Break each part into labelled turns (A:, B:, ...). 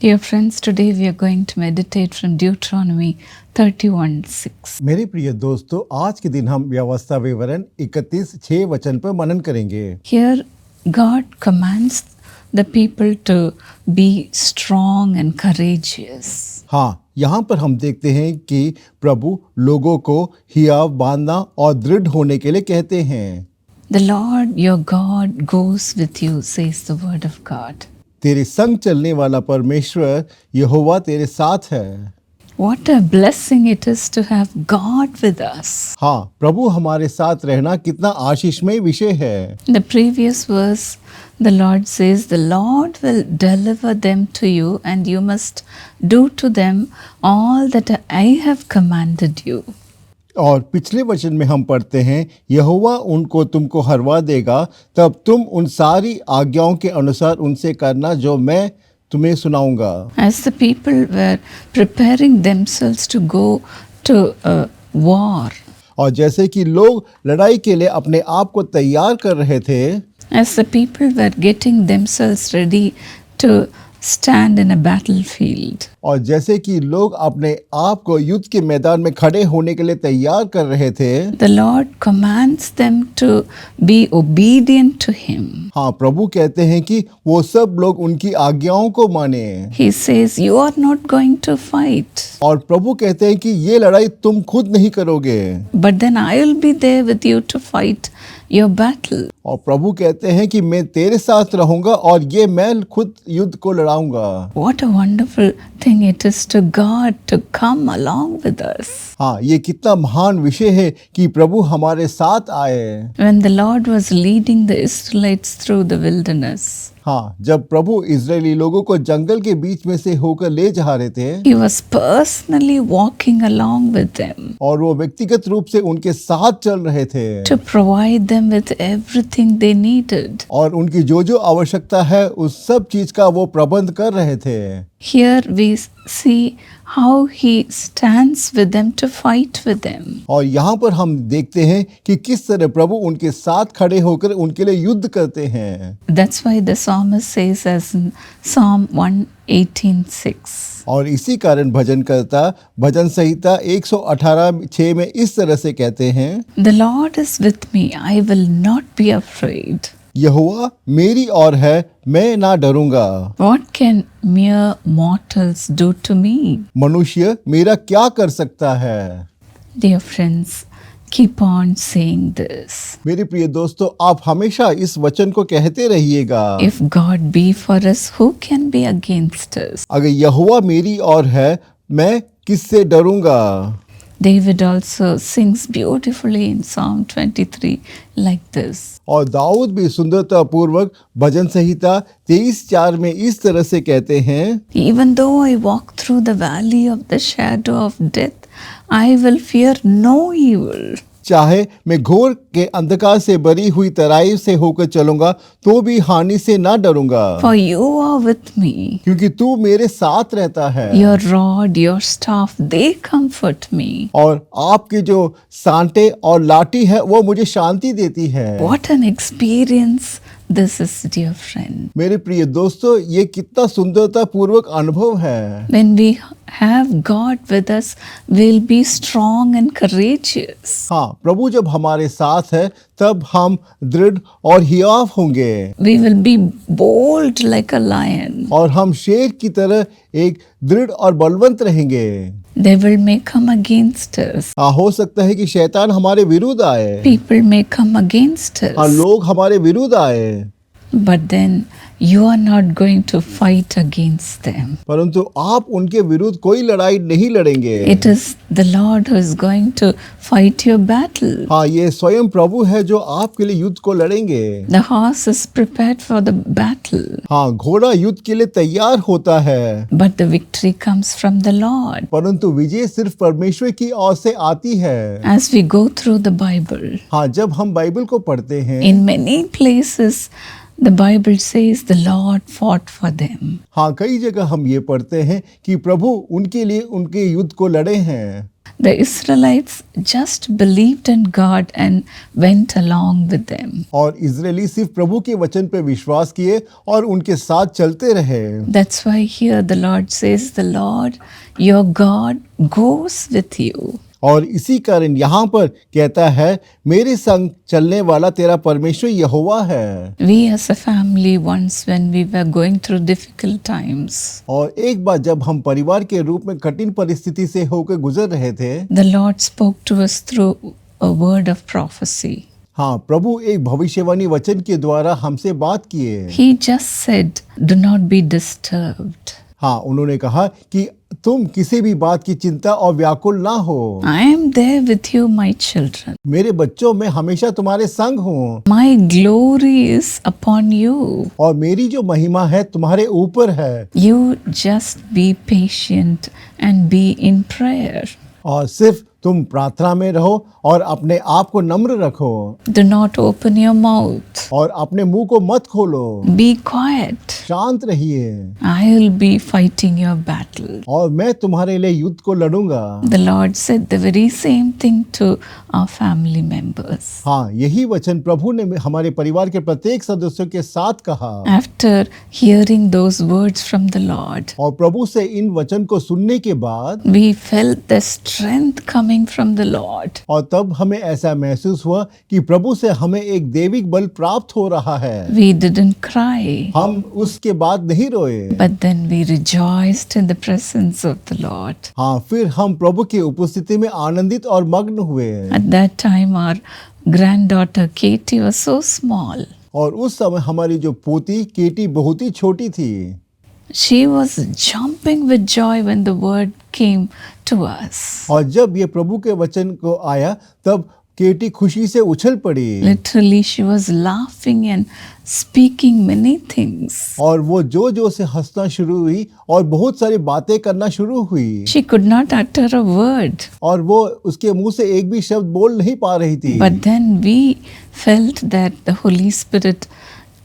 A: Dear friends, today we are going to meditate from Deuteronomy 31:6.
B: मेरे प्रिय दोस्तों, आज के दिन हम व्यवस्था विवरण 31:6 वचन पर मनन करेंगे।
A: Here, God commands the people to be strong and courageous.
B: हाँ, यहाँ पर हम देखते हैं कि प्रभु लोगों को हियाव बांधना और दृढ़ होने के लिए कहते हैं।
A: The Lord your God goes with you, says the word of God.
B: तेरे संग चलने वाला परमेश्वर यहोवा तेरे साथ है।
A: What a blessing it is to have God with us.
B: हाँ, प्रभु हमारे साथ रहना कितना आशीषमय विषय है।
A: In the previous verse, the Lord says, the Lord will deliver them to you and you must do to them all that I have commanded you.
B: और पिछले वचन में हम पढ़ते हैं, यहोवा उनको तुमको हरवा देगा, तब तुम उन सारी आज्ञाओं के अनुसार उनसे करना जो मैं तुम्हें सुनाऊंगा।
A: As the people were preparing themselves to go to a war,
B: और जैसे कि लोग लड़ाई के लिए अपने आप को तैयार कर रहे थे,
A: as the people were getting themselves ready to stand in a battlefield,
B: और जैसे कि लोग अपने आप को युद्ध के मैदान में खड़े होने के लिए तैयार कर रहे थे,
A: the Lord commands them to be obedient to Him.
B: हाँ, प्रभु कहते हैं कि वो सब लोग उनकी आज्ञाओं को माने।
A: He says, you are not going to fight,
B: और प्रभु कहते हैं कि ये लड़ाई तुम खुद नहीं करोगे,
A: but then I will be there with you to fight your battle.
B: और प्रभु कहते हैं कि मैं तेरे साथ रहूंगा और ये मैं खुद युद्ध को लड़ाऊंगा।
A: What a wonderful thing it is to God to come along with us.
B: हाँ, ये कितना महान विषय है कि प्रभु हमारे साथ आए।
A: When the Lord was leading the Israelites through the wilderness,
B: हाँ, जब प्रभु इजरायली लोगों को जंगल के बीच में से होकर ले जा रहे थे,
A: He was personally walking along with them
B: और वो व्यक्तिगत रूप से उनके साथ चल रहे थे,
A: to provide them with everything they needed.
B: और उनकी जो जो आवश्यकता है उस सब चीज का वो प्रबंध कर रहे थे।
A: Here we see how He stands with them to fight with them.
B: और यहाँ पर हम देखते हैं कि किस तरह प्रभु उनके साथ खड़े होकर उनके लिए युद्ध करते हैं।
A: That's why the psalmist says as in Psalm 118:6.
B: और इसी कारण भजनकर्ता भजन संहिता 118:6 में इस तरह से कहते हैं,
A: The Lord is with me, I will not be afraid.
B: यहोवा मेरी ओर है, मैं ना डरूंगा।
A: What can mere mortals do to me?
B: मनुष्य मेरा क्या कर सकता है?
A: Dear friends, keep on saying this.
B: मेरे प्रिय दोस्तों, आप हमेशा इस वचन को कहते रहिएगा।
A: If God be for us, who can be against us?
B: अगर यहोवा मेरी ओर है, मैं किससे डरूंगा?
A: David also sings beautifully in Psalm 23 like this.
B: और दाऊद भी सुंदरता पूर्वक भजन संहिता 23:4 में इस तरह से कहते हैं,
A: Even though I walk through the valley of the shadow of death, I will fear no evil.
B: चाहे मैं घोर के अंधकार से भरी हुई तराई से होकर चलूंगा तो भी हानि से ना डरूंगा,
A: For you are with me.
B: क्योंकि तू मेरे साथ रहता है।
A: Your rod, your staff, they comfort me.
B: और आपके जो सांटे और लाठी है वो मुझे शांति देती है।
A: What an experience this is, dear friend.
B: मेरे प्रिय दोस्तों, ये कितना सुंदरता पूर्वक अनुभव है।
A: When we have God with us, we'll be strong and courageous.
B: हाँ, प्रभु जब हमारे साथ है तब हम दृढ़ और हियाव होंगे,
A: We will be bold like a lion.
B: और हम शेर की तरह एक दृढ़ और बलवंत रहेंगे।
A: Devil may come against us.
B: हाँ, हो सकता है कि शैतान हमारे विरुद्ध आए,
A: People may come against
B: हाँ,
A: us.
B: लोग हमारे विरुद्ध आए,
A: But then you are not going to fight against them.
B: परंतु आप उनके विरुद्ध कोई लड़ाई नहीं लड़ेंगे।
A: It is the Lord who is going to fight your battle.
B: हाँ, ये स्वयं प्रभु है जो आपके लिए युद्ध को लड़ेंगे।
A: The horse is prepared for the battle,
B: हाँ, घोड़ा युद्ध के लिए तैयार होता है,
A: but the victory comes from the Lord.
B: परंतु विजय सिर्फ परमेश्वर की ओर से आती है।
A: As we go through the Bible,
B: हाँ, जब हम बाइबल को पढ़ते हैं,
A: in many places the Bible says the Lord fought for them.
B: हाँ, कई जगह हम ये पढ़ते हैं कि प्रभु उनके लिए उनके युद्ध को लड़े हैं।
A: The Israelites just believed in God and went along with them.
B: और इजरायली सिर्फ प्रभु के वचन पे विश्वास किए और उनके साथ चलते रहे।
A: That's why here the Lord says, the Lord your God goes with you.
B: और इसी कारण यहाँ पर कहता है, मेरे संग चलने वाला तेरा परमेश्वर यहोवा है।
A: We as a family once when we were going through difficult times,
B: और एक बार जब हम परिवार के रूप में कठिन परिस्थिति से होकर गुजर रहे थे,
A: the Lord spoke to us through a word of prophecy.
B: हाँ, प्रभु एक भविष्यवाणी वचन के द्वारा हमसे बात किए।
A: He just said, do not be disturbed.
B: हाँ, उन्होंने कहा कि तुम किसी भी बात की चिंता और व्याकुल ना हो।
A: I am there with you, my children.
B: मेरे बच्चों में हमेशा तुम्हारे संग हूँ
A: My glory is upon you.
B: और मेरी जो महिमा है तुम्हारे ऊपर है।
A: You just be patient and be in prayer.
B: और सिर्फ तुम प्रार्थना में रहो और अपने आप को नम्र रखो
A: Do not open your mouth.
B: और अपने मुंह को मत खोलो।
A: Be quiet.
B: शांत रहिए
A: I will be fighting your battle.
B: और मैं तुम्हारे लिए युद्ध को लड़ूंगा।
A: The Lord said the very same thing to our family members.
B: हाँ, यही वचन प्रभु ने हमारे परिवार के प्रत्येक सदस्यों के साथ कहा।
A: After hearing those words from the Lord,
B: और प्रभु से इन वचन को सुनने के बाद
A: we felt the strength coming from the Lord.
B: और तब हमें ऐसा महसूस हुआ कि प्रभु से हमें एक दैविक बल प्राप्त हो रहा है।
A: We didn't cry,
B: हम उसके बाद नहीं रोए,
A: but then we rejoiced in the presence of the Lord.
B: हाँ, फिर हम प्रभु की उपस्थिति में आनंदित और मग्न हुए।
A: At that time, our granddaughter Katie was so small.
B: और उस समय हमारी जो पोती केटी बहुत ही छोटी थी।
A: She was jumping with joy when the word came to us.
B: और जब ये प्रभु के वचन को आया तब केटी खुशी से उछल पड़ी
A: Literally, she was laughing and speaking many things.
B: और वो जो जो से हंसना शुरू हुई और बहुत सारी बातें करना शुरू हुई
A: She could not utter a word.
B: और वो उसके मुंह से एक भी शब्द बोल नहीं पा रही थी।
A: But then we felt that the Holy Spirit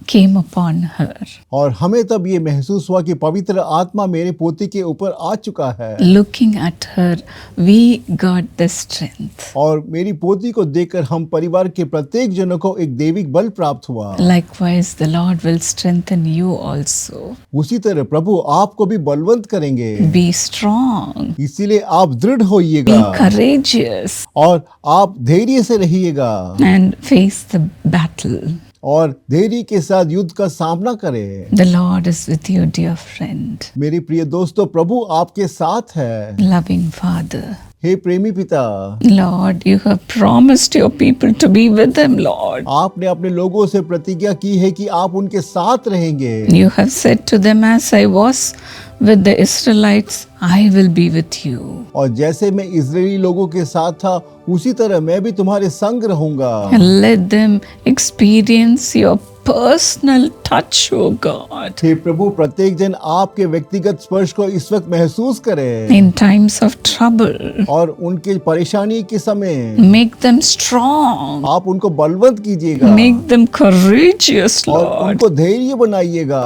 A: came upon her.
B: और हमें तब ये महसूस हुआ कि पवित्र आत्मा मेरे पोती के ऊपर आ चुका है।
A: Looking at her, we got the strength.
B: और मेरी पोती को देखकर हम परिवार के प्रत्येक जनों को एक दैविक बल प्राप्त हुआ।
A: Likewise, the Lord will strengthen you also.
B: उसी तरह प्रभु आपको भी बलवंत करेंगे।
A: Be strong.
B: इसीलिए आप दृढ़
A: Be
B: होइएगा
A: courageous
B: और आप धैर्य से रहिएगा
A: and face the battle.
B: और धैर्य के साथ युद्ध का सामना करें।
A: The Lord is with you, dear friend.
B: मेरे प्रिय दोस्तों, प्रभु आपके साथ है।
A: Loving Father.
B: हे प्रेमी पिता,
A: Lord, you have promised your people to be with them, Lord.
B: आपने अपने लोगों से प्रतिज्ञा की है कि आप उनके साथ रहेंगे।
A: You have said to them, as I was with the Israelites, I will be with you.
B: और जैसे मैं इजरायली लोगों के साथ था उसी तरह मैं भी तुम्हारे संग रहूंगा।
A: And let them experience your personal touch, oh God.
B: हे प्रभु, प्रत्येक जन आपके व्यक्तिगत स्पर्श को इस वक्त महसूस करे
A: In times of trouble,
B: और उनके परेशानी के समय
A: make them strong.
B: आप उनको बलवंत कीजिएगा
A: Make them courageous,
B: और
A: Lord.
B: उनको धैर्य बनाइएगा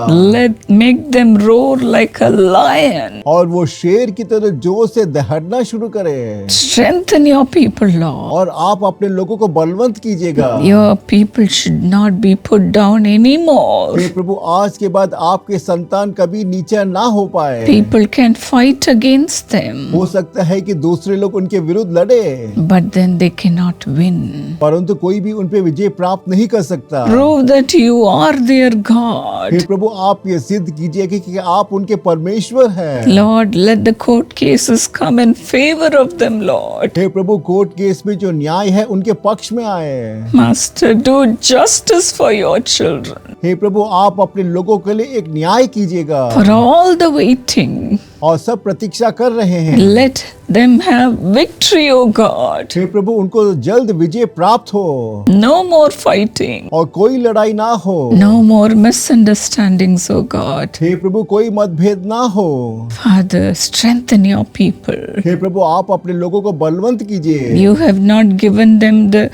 A: Make them roar like a lion.
B: और वो शेर की तरह जोर से दहाड़ना शुरू करे
A: Strengthen your people, Lord.
B: और आप अपने लोगों को बलवंत कीजिएगा।
A: Your people should not be put down anymore.
B: हे प्रभु, आज के बाद आपके संतान कभी नीचे ना हो पाए।
A: People can fight against them,
B: हो सकता है कि दूसरे लोग उनके विरुद्ध लड़े,
A: but then they cannot win.
B: परंतु कोई भी उन पे विजय प्राप्त नहीं कर सकता।
A: Prove that you are their God.
B: हे प्रभु, आप ये सिद्ध कीजिए कि आप उनके परमेश्वर हैं।
A: Lord, let the court cases come in favor of them, Lord.
B: हे प्रभु, कोर्ट केस में जो न्याय है उनके पक्ष में आए।
A: Master, do justice for your children.
B: हे प्रभु, आप अपने लोगों के लिए एक न्याय कीजिएगा
A: For all the waiting,
B: और सब प्रतीक्षा कर रहे हैं।
A: let them have victory, O God.
B: हे प्रभु, उनको जल्द विजय प्राप्त हो
A: No more fighting.
B: और कोई लड़ाई ना हो।
A: No more misunderstandings, O God.
B: हे प्रभु, कोई मतभेद ना हो।
A: Father, strengthen your people.
B: हे प्रभु, आप अपने लोगों को बलवंत कीजिए।
A: You have not given them the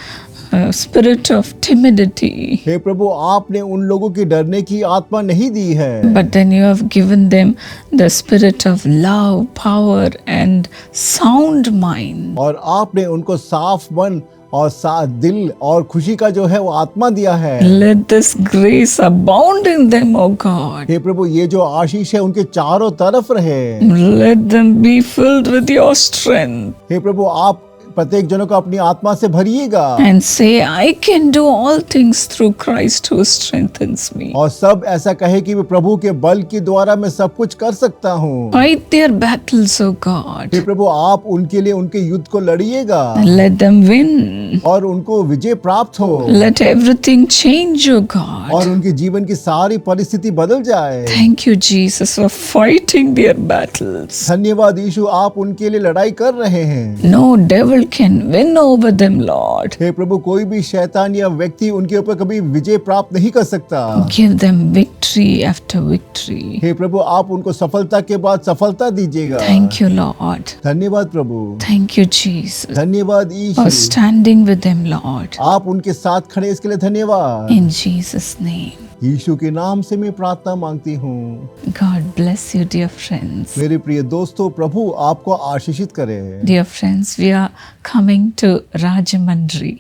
A: a spirit of timidity,
B: हे प्रभु, आपने उन लोगों की डरने की आत्मा नहीं दी है,
A: but then you have given them the spirit of love, power, and sound mind.
B: और आपने उनको साफ मन और साफ दिल और खुशी का जो है वो आत्मा दिया है।
A: Let this grace abound in them, O God.
B: हे प्रभु, ये जो आशीष है उनके चारों तरफ रहे।
A: Let them be filled with your strength
B: हे प्रभु, आप प्रत्येक जनों को अपनी आत्मा से भरिएगा
A: and say, I can do all things through Christ who strengthens me.
B: और सब ऐसा कहे कि मैं प्रभु के बल के द्वारा मैं सब कुछ कर सकता हूँ।
A: Fight their battles, O God.
B: हे प्रभु, आप उनके लिए उनके युद्ध को लड़िएगा
A: Let them win.
B: और उनको विजय प्राप्त हो
A: Let everything change, O God.
B: और उनके जीवन की सारी परिस्थिति बदल जाए।
A: Thank you, Jesus, for fighting their battles.
B: धन्यवाद यीशु, आप उनके लिए लड़ाई कर रहे हैं।
A: No devil can win over them, Lord.
B: हे प्रभु, कोई भी शैतान या व्यक्ति उनके ऊपर कभी विजय प्राप्त नहीं कर सकता।
A: Give them victory after victory.
B: हे प्रभु, आप उनको सफलता के बाद सफलता दीजिएगा।
A: Thank you, Lord.
B: धन्यवाद प्रभु,
A: Thank you, Jesus,
B: धन्यवाद
A: for
B: Yeshu,
A: standing with them, Lord.
B: आप उनके साथ खड़े इसके लिए धन्यवाद।
A: In Jesus' name.
B: यीशु के नाम से मैं प्रार्थना मांगती हूँ।
A: God bless you, dear friends.
B: मेरे प्रिय दोस्तों, प्रभु आपको आशीषित करे।
A: Dear friends, we are coming to Rajamandri.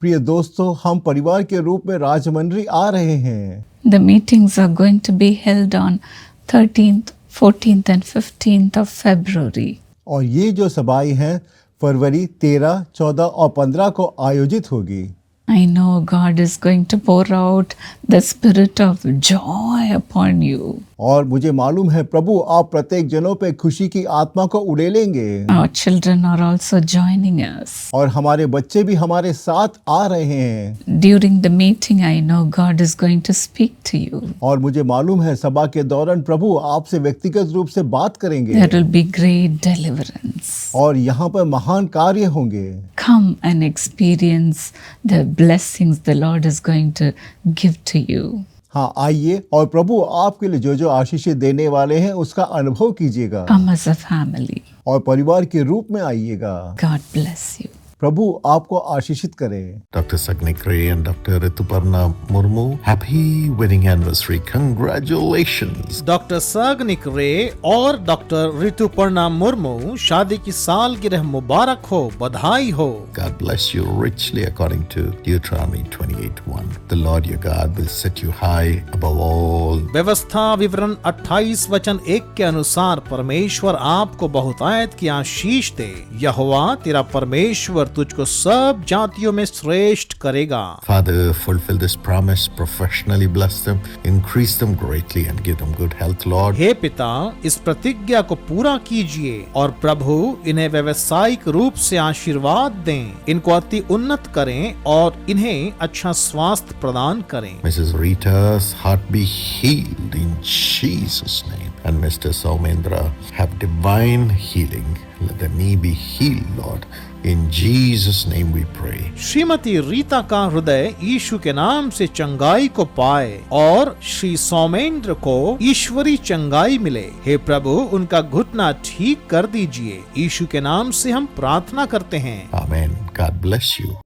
B: प्रिय दोस्तों, हम परिवार के रूप में राजमंड्री आ रहे हैं।
A: The meetings are going to be held on 13th, 14th and 15th of February.
B: और ये जो सभाएं हैं फरवरी 13, 14 और 15 को आयोजित होगी।
A: I know God is going to pour out the spirit of joy upon you.
B: और मुझे मालूम है प्रभु आप प्रत्येक जनों पे खुशी की आत्मा को उड़ेलेंगे।
A: Our children are also joining us.
B: और हमारे बच्चे भी हमारे साथ आ रहे हैं।
A: During the meeting, I know God is going to speak to you.
B: और मुझे मालूम है सभा के दौरान प्रभु आपसे व्यक्तिगत रूप से बात करेंगे।
A: There will be great deliverance.
B: और यहाँ पर महान कार्य होंगे।
A: Come and experience the blessings the Lord is going to give to you.
B: हाँ, आइए और प्रभु आपके लिए जो जो आशीषें देने वाले हैं उसका अनुभव कीजिएगा।
A: Come as a family.
B: और परिवार के रूप में आइएगा।
A: God bless you.
B: प्रभु आपको आशीषित करे।
C: Dr. Sagnik Ray and Dr. Rituparna Murmu, happy wedding anniversary. Congratulations.
D: Doctor Sagnik रे और डॉक्टर ऋतुपर्णा मुर्मू शादी की सालगिरह मुबारक हो, बधाई हो।
C: God bless you richly according to Deuteronomy 28:1. The Lord your God will set you high above all.
D: व्यवस्था विवरण 28 वचन 1 के अनुसार परमेश्वर आपको बहुतायत की आशीष दे। यहोवा तेरा परमेश्वर तुझको सब जातियों में श्रेष्ठ करेगा।
C: Father, fulfill this promise, professionally bless them, increase them greatly and give them good health, Lord.
D: हे पिता, इस प्रतिज्ञा को पूरा कीजिए और प्रभु इन्हें व्यावसायिक रूप से आशीर्वाद दें, इनको अति उन्नत करें और इन्हें अच्छा स्वास्थ्य प्रदान करें।
C: Mrs. Rita's heart be healed in Jesus' name. And Mr. Soumendra have divine healing. Let the knee be healed, Lord. In Jesus' name we pray.
D: Shrimati Rita का हृदय यीशु के नाम से चंगाई को पाए और श्री सौमेंद्र को ईश्वरी चंगाई मिले। हे प्रभु, उनका घुटना ठीक कर दीजिए। यीशु के नाम से हम प्रार्थना करते हैं।
C: Amen. God bless you.